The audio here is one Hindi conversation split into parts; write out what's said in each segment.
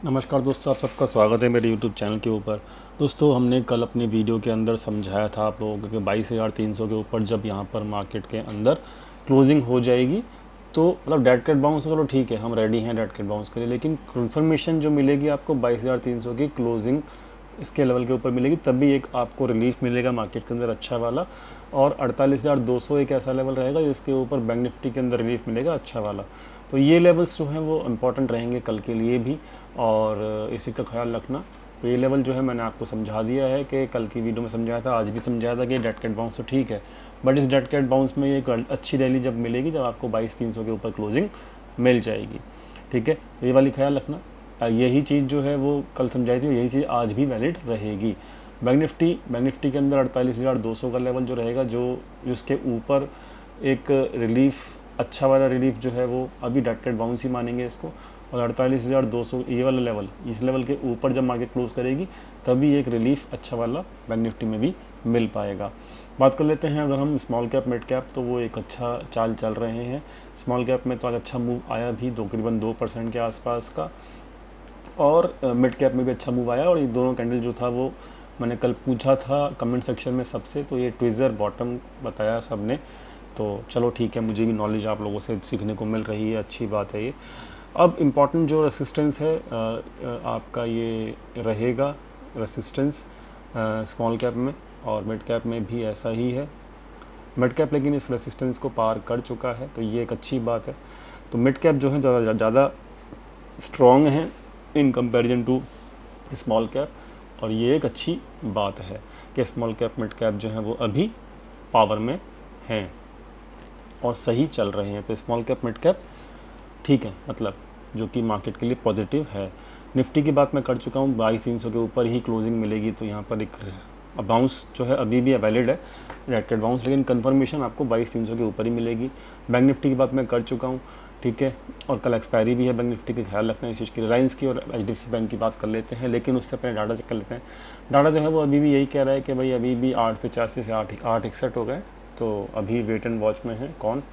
नमस्कार दोस्तों, आप सबका स्वागत है मेरे YouTube चैनल के ऊपर। दोस्तों, हमने कल अपने वीडियो के अंदर समझाया था आप लोगों को कि 22,300 के ऊपर जब यहाँ पर मार्केट के अंदर क्लोजिंग हो जाएगी तो मतलब डेड कैट बाउंस, चलो ठीक है, हम रेडी हैं डेड कैट बाउंस के लिए, लेकिन कंफर्मेशन जो मिलेगी आपको 22,300 की क्लोजिंग इसके लेवल के ऊपर मिलेगी, तभी एक आपको रिलीफ मिलेगा मार्केट के अंदर अच्छा वाला। और 48,200 एक ऐसा लेवल रहेगा जिसके ऊपर बैंक निफ्टी के अंदर रिलीफ मिलेगा अच्छा वाला। तो ये लेवल्स जो हैं वो इम्पॉर्टेंट रहेंगे कल के लिए भी, और इसी का ख्याल रखना। तो ये लेवल जो है मैंने आपको समझा दिया है कि कल की वीडियो में समझाया था, आज भी समझाया था कि डेड कैट बाउंस तो ठीक है, बट इस डेड कैट बाउंस में एक अच्छी रैली जब मिलेगी जब आपको 22,300 के ऊपर क्लोजिंग मिल जाएगी। ठीक है, तो ये वाली ख्याल रखना। यही चीज़ जो है वो कल समझाई थी, यही चीज़ आज भी वैलिड रहेगी। बैंक निफ्टी के अंदर 48,200 का लेवल जो रहेगा, जो जिसके ऊपर एक रिलीफ, अच्छा वाला रिलीफ जो है वो अभी डेड कैट बाउंस ही मानेंगे इसको। और 48,200 ये वाला लेवल, इस लेवल के ऊपर जब मार्केट क्लोज करेगी तभी एक रिलीफ अच्छा वाला बैंक निफ्टी में भी मिल पाएगा। बात कर लेते हैं अगर हम स्मॉल कैप मिड कैप, तो वो एक अच्छा चाल चल रहे हैं। स्मॉल कैप में तो आज अच्छा मूव आया भी, तकरीबन 2% के आसपास का, और मिड कैप में भी अच्छा मूव आया। और ये दोनों कैंडल जो था वो मैंने कल पूछा था कमेंट सेक्शन में सबसे, तो ये ट्विज़र बॉटम बताया सब ने। तो चलो ठीक है, मुझे भी नॉलेज आप लोगों से सीखने को मिल रही है, अच्छी बात है ये। अब इम्पॉर्टेंट जो रेसिस्टेंस है आपका ये रहेगा, रेसिस्टेंस स्मॉल कैप में और मिड कैप में भी ऐसा ही है। मिड कैप लेकिन इस रेसिस्टेंस को पार कर चुका है, तो ये एक अच्छी बात है। तो मिड कैप जो है ज़्यादा स्ट्रॉन्ग है in comparison to small cap, और ये एक अच्छी बात है कि स्मॉल कैप मिड कैप जो है वो अभी पावर में हैं और सही चल रहे हैं। तो स्मॉल कैप मिड कैप ठीक है, मतलब जो कि मार्केट के लिए पॉजिटिव है। निफ्टी की बात मैं कर चुका हूँ, 22,300 के ऊपर ही क्लोजिंग मिलेगी, तो यहाँ पर एक बाउंस जो है अभी भी वैलिड है, रेड कैट बाउंस, लेकिन कंफर्मेशन आपको 22,300 के ऊपर ही मिलेगी। बैंक निफ्टी की बात मैं कर चुका हूँ, ठीक है, और कल एक्सपायरी भी है बैंक निफ्टी की, ख्याल रखना इस चीज़ की। रिलायंस की और HDFC बैंक की बात कर लेते हैं, लेकिन उससे पहले डाटा चेक कर लेते हैं। डाटा जो है वो अभी भी यही कह रहा है कि भाई अभी भी 8,85 से 8,61 हो गए, तो अभी वेट एंड वॉच में है कौन,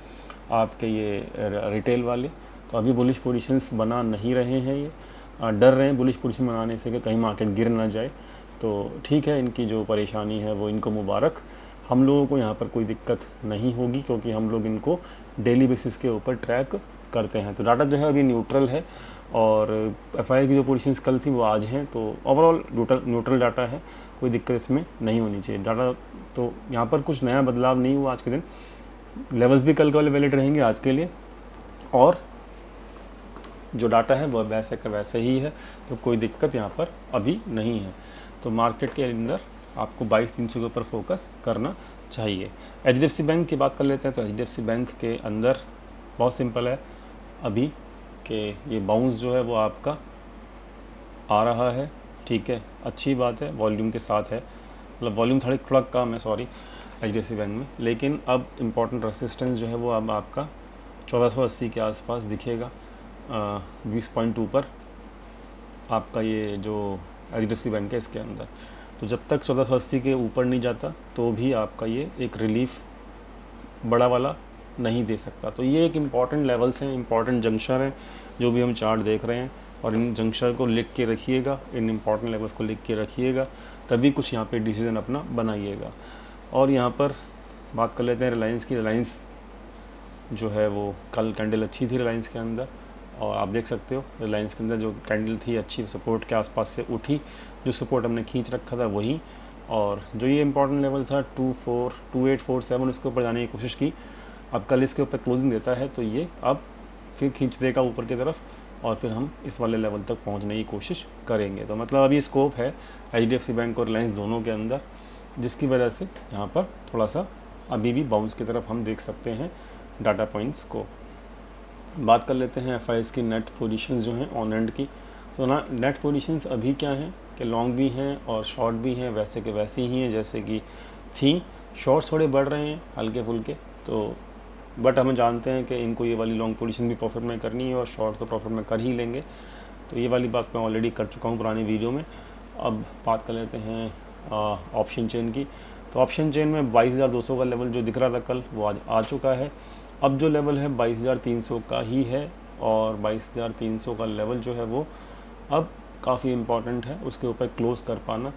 आपके ये रिटेल वाले। तो अभी बुलिश पोजीशंस बना नहीं रहे हैं, ये डर रहे हैं बुलिश पोजीशन बनाने से कि कहीं मार्केट गिर ना जाए। तो ठीक है, इनकी जो परेशानी है वो इनको मुबारक, हम लोगों को यहाँ पर कोई दिक्कत नहीं होगी क्योंकि हम लोग इनको डेली बेसिस के ऊपर ट्रैक करते हैं। तो डाटा जो है अभी न्यूट्रल है, और FI की जो पोजीशंस कल थी वो आज हैं, तो ओवरऑल न्यूट्रल डाटा है, कोई दिक्कत इसमें नहीं होनी चाहिए। डाटा तो यहाँ पर कुछ नया बदलाव नहीं हुआ आज के दिन, लेवल्स भी कल के वाले वैलिड रहेंगे आज के लिए, और जो डाटा है वह वैसे का वैसे ही है, तो कोई दिक्कत यहाँ पर अभी नहीं है। तो मार्केट के अंदर आपको 22,300 के ऊपर फोकस करना चाहिए। HDFC बैंक की बात कर लेते हैं, तो HDFC बैंक के अंदर बहुत सिंपल है अभी कि ये बाउंस जो है वो आपका आ रहा है, ठीक है, अच्छी बात है, वॉल्यूम के साथ है, मतलब वॉल्यूम थोड़ा कम है, सॉरी, HDFC बैंक में, लेकिन अब इम्पॉर्टेंट रेसिस्टेंस जो है वो अब आपका 1480 के आसपास दिखेगा, 20.2 पर आपका ये जो HDFC बैंक है इसके अंदर। तो जब तक 1480 के ऊपर नहीं जाता तो भी आपका ये एक रिलीफ बड़ा वाला नहीं दे सकता। तो ये एक इम्पॉर्टेंट लेवल्स हैं, इम्पॉर्टेंट जंक्शन हैं जो भी हम चार्ट देख रहे हैं, और इन जंक्शन को लिख के रखिएगा, इन इम्पॉर्टेंट लेवल्स को लिख के रखिएगा, तभी कुछ यहाँ पे डिसीजन अपना बनाइएगा। और यहाँ पर बात कर लेते हैं रिलायंस की। रिलायंस जो है वो कल कैंडल अच्छी थी रिलायंस के अंदर, और आप देख सकते हो रिलायंस के अंदर जो कैंडल थी अच्छी सपोर्ट के आसपास से उठी, जो सपोर्ट हमने खींच रखा था वही, और जो ये इंपॉर्टेंट लेवल था 2847 उसके ऊपर जाने की कोशिश की। अब कल इसके ऊपर क्लोजिंग देता है तो ये अब फिर खींच देगा ऊपर की तरफ, और फिर हम इस वाले लेवल तक पहुंचने की कोशिश करेंगे। तो मतलब अभी स्कोप है HDFC बैंक और रिलायंस दोनों के अंदर, जिसकी वजह से यहाँ पर थोड़ा सा अभी भी बाउंस की तरफ हम देख सकते हैं डाटा पॉइंट्स को। बात कर लेते हैं FIs की नेट पोजीशंस जो हैं ऑन एंड की। तो ना नेट पोजीशंस अभी क्या हैं कि लॉन्ग भी हैं और शॉर्ट भी हैं, वैसे के वैसे ही हैं जैसे कि थी। शॉर्ट्स थोड़े बढ़ रहे हैं हल्के फुल्के, तो बट हम जानते हैं कि इनको ये वाली लॉन्ग पोजीशन भी प्रॉफिट में करनी है और शॉर्ट तो प्रॉफिट में कर ही लेंगे। तो ये वाली बात मैं ऑलरेडी कर चुका हूँ पुरानी वीडियो में। अब बात कर लेते हैं ऑप्शन चेन की। तो ऑप्शन चेन में 22,200 का लेवल जो दिख रहा था कल वो आज आ चुका है। अब जो लेवल है 22,300 का ही है, और 22,300 का लेवल जो है वो अब काफ़ी इंपॉर्टेंट है, उसके ऊपर क्लोज़ कर पाना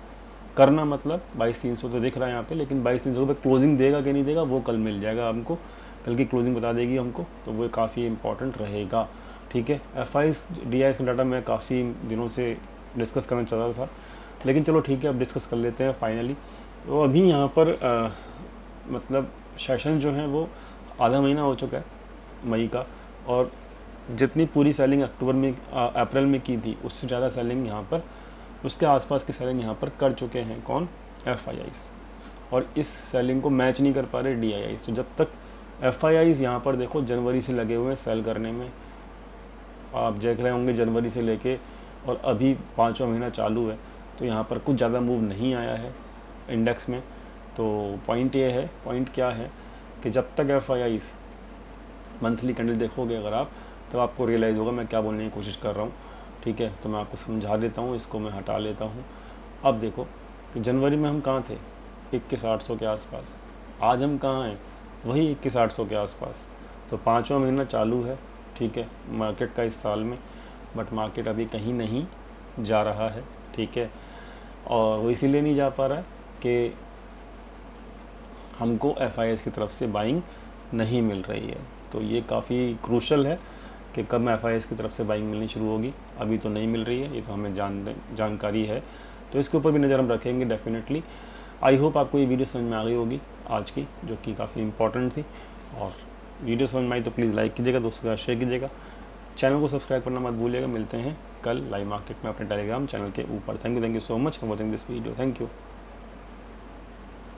करना मतलब 22,300 तो दिख रहा है यहाँ पे, लेकिन 22,300 पे क्लोजिंग देगा कि नहीं देगा वो कल मिल जाएगा हमको, कल की क्लोजिंग बता देगी हमको, तो वो काफ़ी इंपॉर्टेंट रहेगा। ठीक है, FIs DIs का डाटा मैं काफ़ी दिनों से डिस्कस करना चाह रहा था, लेकिन चलो ठीक है अब डिस्कस कर लेते हैं फाइनली। तो अभी यहाँ पर मतलब सेशन जो है वो आधा महीना हो चुका है मई का, और जितनी पूरी सेलिंग अक्टूबर में अप्रैल में की थी उससे ज़्यादा सेलिंग यहाँ पर, उसके आसपास की सेलिंग यहाँ पर कर चुके हैं कौन, FIIs, और इस सेलिंग को मैच नहीं कर पा रहे DIIs। तो जब तक FIIs यहाँ पर देखो जनवरी से लगे हुए हैं सेल करने में, आप देख रहे होंगे जनवरी से लेके और अभी 5वां महीना चालू है, तो यहाँ पर कुछ ज़्यादा मूव नहीं आया है इंडेक्स में। तो पॉइंट ये है, पॉइंट क्या है कि जब तक FIIs मंथली कैंडल देखोगे अगर आप, तब आपको रियलाइज़ होगा मैं क्या बोलने की कोशिश कर रहा हूँ। ठीक है, तो मैं आपको समझा देता हूँ, इसको मैं हटा लेता हूँ। अब देखो कि जनवरी में हम कहाँ थे, 21,800 के आसपास, आज हम कहाँ हैं, वही 21,800 के आसपास। तो 5वां महीना चालू है, ठीक है, मार्केट का इस साल में, बट मार्केट अभी कहीं नहीं जा रहा है। ठीक है, और वो इसीलिए नहीं जा पा रहा है कि हमको FIIs की तरफ से बाइंग नहीं मिल रही है। तो ये काफ़ी क्रूशल है कि कब FIIs की तरफ से बाइंग मिलनी शुरू होगी, अभी तो नहीं मिल रही है, ये तो हमें जानकारी है, तो इसके ऊपर भी नज़र हम रखेंगे डेफिनेटली। आई होप आपको ये वीडियो समझ में आ गई होगी आज की, जो कि काफ़ी इंपॉर्टेंट थी, और वीडियो समझ में आई तो प्लीज़ लाइक कीजिएगा, दोस्तों के साथ शेयर कीजिएगा, चैनल को सब्सक्राइब करना मत भूलिएगा। मिलते हैं कल लाइव मार्केट में अपने टेलीग्राम चैनल के ऊपर। Thank you so much for watching this video, thank you.